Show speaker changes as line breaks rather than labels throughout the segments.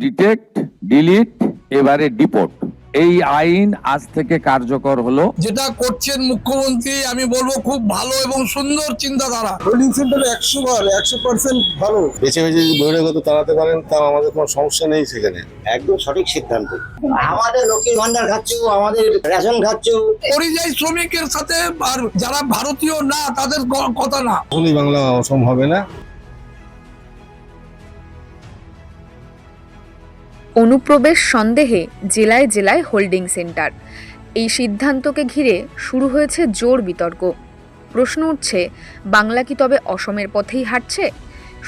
Detect, delete, এবারে deport, এই আইন আজ থেকে কার্যকর হলো।
যেটা করছেন মুখ্যমন্ত্রী, আমি বলবো খুব ভালো এবং সুন্দর চিন্তাধারা।
হোল্ডিং সেন্টার 100% ভালো।
বেছে বেছে যদি বহিরাগত তাড়াতে পারেন তাও আমাদের কোনো সমস্যা নেই সেখানে।
একদম সঠিক সিদ্ধান্ত। আমাদের লক্ষ্মীর ভান্ডার খাচ্ছ, আমাদের রেশন খাচ্ছ।
পরিযায়ী শ্রমিকের সাথে আর যারা ভারতীয় না তাদের কথা না।
কখনোই বাংলা অসম হবে না।
অনুপ্রবেশ সন্দেহে জেলায় জেলায় হোল্ডিং সেন্টার। এই সিদ্ধান্তকে ঘিরে শুরু হয়েছে জোর বিতর্ক। প্রশ্ন উঠছে, বাংলা কি তবে অসমের পথেই হাঁটছে?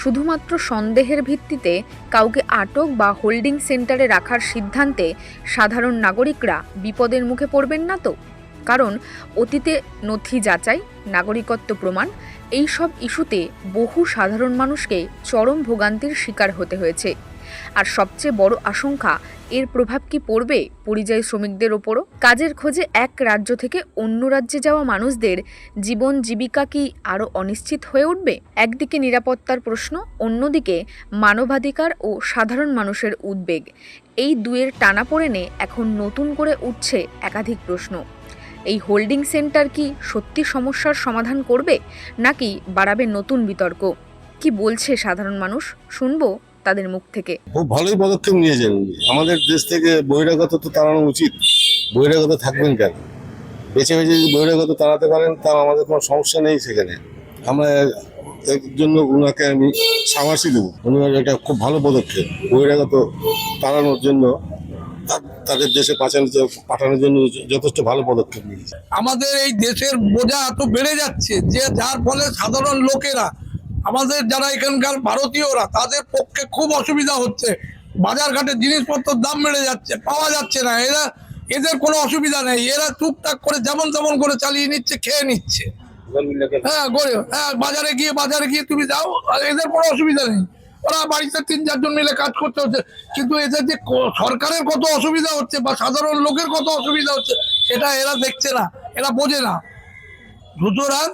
শুধুমাত্র সন্দেহের ভিত্তিতে কাউকে আটক বা হোল্ডিং সেন্টারে রাখার সিদ্ধান্তে সাধারণ নাগরিকরা বিপদের মুখে পড়বেন না তো? কারণ অতীতে নথি যাচাই, নাগরিকত্ব প্রমাণ, এই সব ইস্যুতে বহু সাধারণ মানুষকে চরম ভোগান্তির শিকার হতে হয়েছে। আর সবচেয়ে বড় আশঙ্কা, এর প্রভাব কি পড়বে পরিযায়ী শ্রমিকদের ওপরও? কাজের খোঁজে এক রাজ্য থেকে অন্য রাজ্যে যাওয়া মানুষদের জীবন জীবিকা কি আরও অনিশ্চিত হয়ে উঠবে? একদিকে নিরাপত্তার প্রশ্ন, অন্যদিকে মানবাধিকার ও সাধারণ মানুষের উদ্বেগ। এই দুয়ের টানাপোড়েনে এখন নতুন করে উঠছে একাধিক প্রশ্ন। এই হোল্ডিং সেন্টার কি সত্যি সমস্যার সমাধান করবে, নাকি বাড়াবে নতুন বিতর্ক? কি বলছে সাধারণ মানুষ, শুনবো তাদের মুখ থেকে।
খুব ভালোই পদক্ষেপ নিয়েছেন। আমাদের দেশ থেকে বহিরাগত তো তাড়ানো উচিত। বহিরাগত থাকবেন কেন? বেছে বেছে যদি বহিরাগত তাড়াতে পারেন তাও আমাদের কোনো সমস্যা নেই সেখানে। আমরা এর জন্য ওনাকে আমি সাবাসী দেবো। উনি একটা খুব ভালো পদক্ষেপ বহিরাগত তাড়ানোর জন্য, তাদের দেশে পাঠানোর জন্য যথেষ্ট ভালো পদক্ষেপ নিয়েছে।
আমাদের এই দেশের বোঝা এত বেড়ে যাচ্ছে যে যার ফলে সাধারণ লোকেরা, আমাদের যারা এখানকার ভারতীয়রা, তাদের পক্ষে খুব অসুবিধা হচ্ছে। বাজার ঘাটে জিনিসপত্রের দাম বেড়ে যাচ্ছে, পাওয়া যাচ্ছে না। এদের কোনো অসুবিধা নেই, এরা টুকটাক করে যেমন তেমন করে চালিয়ে নিচ্ছে, খেয়ে নিচ্ছে। বাজারে গিয়ে তুমি যাও, আর এদের কোনো অসুবিধা নেই। ওরা বাড়িতে 3-4 জন মিলে কাজ করতে হচ্ছে, কিন্তু এদের যে সরকারের কত অসুবিধা হচ্ছে বা সাধারণ লোকের কত অসুবিধা হচ্ছে সেটা এরা দেখছে না, এরা বোঝে না। সুতরাং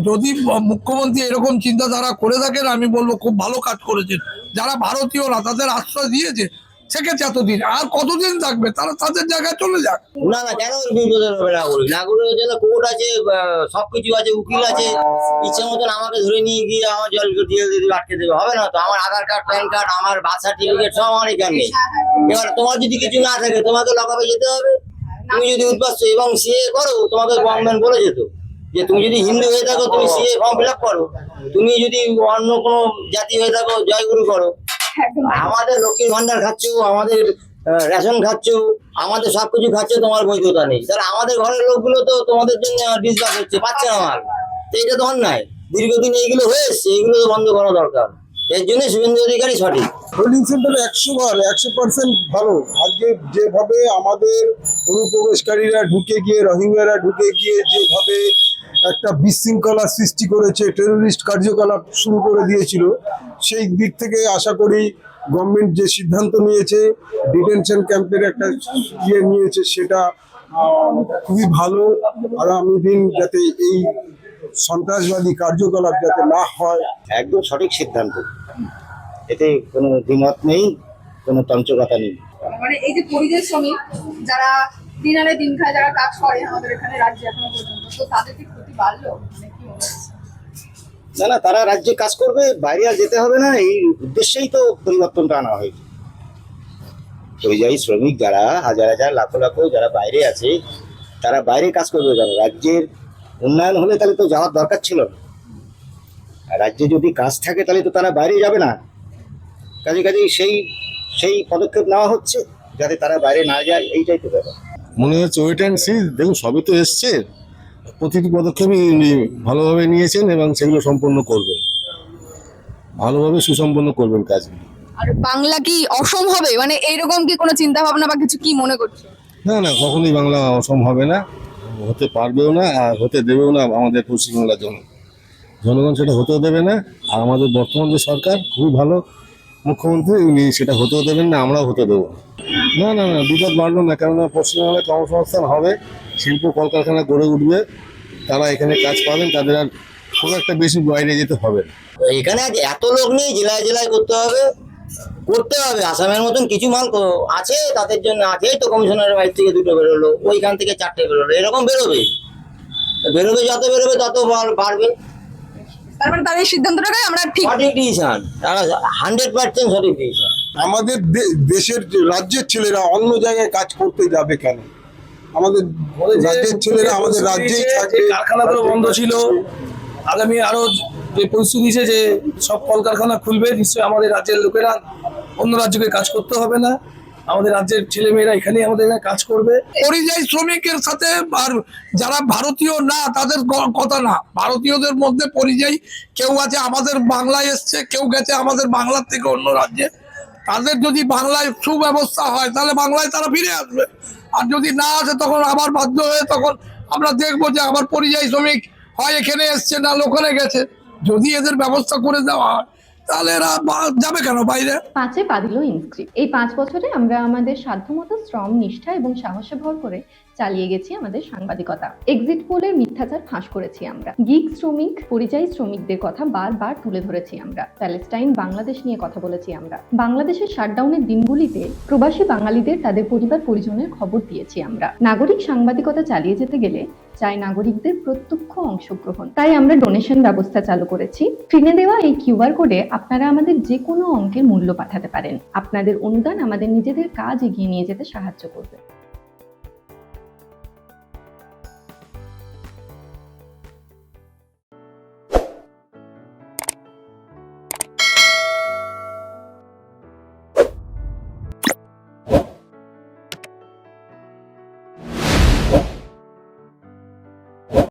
যদি মুখ্যমন্ত্রী এরকম চিন্তাধারা করে থাকেন, আমি বলবো খুব ভালো কাজ করেছেন। যারা ভারতীয় না তাদের আশ্রয় দিয়েছে, থেকেছে এতদিন, আর কতদিন থাকবে তারা তাদের জায়গায় চলে যাক।
না না, কেন বিরোধের হবে? নাগরিকের জন্য কোর্ট আছে, সবকিছু আছে, উকিল আছে। ইচ্ছে মতন আমাকে ধরে নিয়ে গিয়ে আমার জল দিয়ে আটকে দেবে, হবে না তো। আমার আধার কার্ড, প্যান কার্ড, আমার বার্থ সার্টিফিকেট সব আমার এখানে। এবার তোমার যদি কিছু না থাকে তোমাকে লকআপে যেতে হবে। তুমি যদি উদ্বাস্ত এবং সিএ করো, তোমাকে গভর্নমেন্ট বলে যেত যে তুমি যদি হিন্দু হয়ে থাকো তুমি সিএ ফর্ম ফিল আপ করো, তুমি যদি অন্য কোনো জাতি হয়ে থাকো জয়গুরু করো। আমাদের লক্ষ্মীর ভান্ডার খাচ্ছ, আমাদের রেশন খাচ্ছ, আমাদের সবকিছু খাচ্ছ, তোমার বৈধতা নেই। তাহলে আমাদের ঘরের লোকগুলো তো তোমাদের জন্য ডিসকাস হচ্ছে, পাচ্ছে না মাল। তো এটা তো অন্যায়। দীর্ঘদিন এইগুলো হয়ে এসছে, এইগুলো তো বন্ধ করা দরকার। এর জন্য শুভেন্দু অধিকারী সঠিক।
হোল্ডিং সেন্টার 100% ভালো। আজকে যেভাবে আমাদের অনুপ্রবেশকারীরা ঢুকে গিয়ে, রোহিঙ্গারা ঢুকে গিয়ে যেভাবে একটা বিশৃঙ্খলা সৃষ্টি করেছে, টেরোরিস্ট কার্যকলাপ শুরু করে দিয়েছিল, সেই দিক থেকে আশা করি গভর্নমেন্ট যে সিদ্ধান্ত নিয়েছে, ডিটেনশন ক্যাম্পের একটা নিয়েছে, সেটা খুবই ভালো। আগামী দিন যাতে এই সন্ত্রাসবাদী কার্যকলাপ যাতে না হয়।
একদম সঠিক সিদ্ধান্ত, এতে কোনো দ্বিমত নেই, কোনো তঞ্চকতা নেই।
মানে এই যে পরিযায়ী শ্রমিক যারা দিন আনে দিন খায়, যারা কাজ করে আমাদের এখানে রাজ্যে এখনো পর্যন্ত, তো তাদের কি ক্ষতি বাড়লো? মানে কি মনে হচ্ছে?
না না, তারা রাজ্যে কাজ করবে, বাইরে আর যেতে হবে না। এই উদ্দেশ্যেই তো পরিবর্তনটা আনা হয়েছে। পরিযায়ী শ্রমিক যারা হাজার হাজার লাখো লাখো যারা বাইরে আছে, তারা বাইরে কাজ করবে কেন? রাজ্যের উন্নয়ন হলে তাহলে তো যাওয়ার দরকার ছিল না। আর রাজ্যে যদি কাজ থাকে তাহলে তো তারা বাইরে যাবে না। কাজেই সেই পদক্ষেপ নেওয়া হচ্ছে যাতে তারা বাইরে না যায়, এইটাই তো ব্যাপার।
মনে হচ্ছে ওয়েট অ্যান্ড সি। দেখুন, সবই তো এসছে, প্রতিটি পদক্ষেপই উনি ভালোভাবে নিয়েছেন এবং সেগুলো সম্পন্ন করবেন, ভালোভাবে সুসম্পন্ন করবেন কাজগুলো।
আর বাংলা কি অসম হবে, মানে এইরকম কি কোনো চিন্তা ভাবনা বা কিছু কি মনে করছো?
না না, কখনোই বাংলা অসম হবে না, হতে পারবেও না, আর হতে দেবেও না। আমাদের পশ্চিমবাংলার জনগণ সেটা হতেও দেবে না। আর আমাদের বর্তমান যে সরকার, খুবই ভালো মুখ্যমন্ত্রী, উনি সেটা হতেও দেবেন না, আমরাও হতে দেবো না। না না, বিপদ বাড়লো না, কেননা পশ্চিমবাংলায় কর্মসংস্থান হবে, শিল্প কলকারখানা গড়ে উঠবে, তারা এখানে কাজ পাবেন, তাদের আর খুব একটা বেশি বাইরে যেতে হবে না।
এখানে আজ এত লোক নেই, জেলায় জেলায় করতে হবে। করতে হবে। আসামের মতন কিছু মাল আছে, তাদের জন্য আছে। এই তো কমিশনারের বাড়ি থেকে 2টো বেরোলো, ওইখান থেকে 4টে বেরোলো, এরকম বেরোবে। যত বেরোবে তত মাল বাড়বে।
তার মানে তার এই সিদ্ধান্তটাকে আমরা ঠিক
সঠিক ডিসিশন, 100% সঠিক ডিসিশন।
আমাদের দেশের রাজ্যের ছেলেরা অন্য জায়গায় কাজ করতে যাবে কেন? আমাদের রাজ্যের ছেলেরা আমাদের রাজ্যেই থাকবে।
কারখানাগুলো বন্ধ ছিল, আগামী আরো যে পরিস্থিতি দিয়েছে যে সব কলকারখানা খুলবে, নিশ্চয়ই আমাদের রাজ্যের লোকেরা অন্য রাজ্যকে কাজ করতে হবে না, আমাদের রাজ্যের ছেলেমেয়েরা এখানেই আমাদের এখানে কাজ করবে। পরিযায়ী শ্রমিকের সাথে আর যারা ভারতীয় না তাদের কথা না, ভারতীয়দের মধ্যে পরিযায়ী কেউ আছে আমাদের বাংলায় এসছে, কেউ গেছে আমাদের বাংলার থেকে অন্য রাজ্যে। তাদের যদি বাংলায় সুব্যবস্থা হয় তাহলে বাংলায় তারা ফিরে আসবে, আর যদি না আসে তখন আবার বাধ্য হয়ে তখন আমরা দেখবো যে আবার পরিযায়ী শ্রমিক হয় এখানে এসছে না ওখানে গেছে। যদি এদের ব্যবস্থা করে দেওয়া হয় তাহলে এরা যাবে কেন বাইরে?
5-এ পা দিল ইনস্ক্রিপ্ট। এই 5 বছরে আমরা আমাদের সাধ্যমতো শ্রম, নিষ্ঠা এবং সাহসে ভর করে চালিয়ে গেছি আমাদের সাংবাদিকতা। এক্সিট পোলের মিথ্যাচার ফাঁস করেছি আমরা। গিগ শ্রমিক, পরিযায়ী শ্রমিকদের কথা বারবার তুলে ধরেছি আমরা। প্যালেস্টাইন, বাংলাদেশ নিয়ে কথা বলেছি আমরা। বাংলাদেশের শাটডাউনের দিনগুলিতে প্রবাসী বাঙালিদের তাদের পরিবার পরিজনের খবর দিয়েছি আমরা। নাগরিক সাংবাদিকতা চালিয়ে যেতে গেলে চাই নাগরিকদের প্রত্যক্ষ অংশগ্রহণ। তাই আমরা ডোনেশন ব্যবস্থা চালু করেছি। স্ক্রিনে দেওয়া এই কিউআর কোডে আপনারা আমাদের যে কোনো অঙ্কের মূল্য পাঠাতে পারেন। আপনাদের অনুদান আমাদের নিজেদের কাজ এগিয়ে নিয়ে যেতে সাহায্য করবে।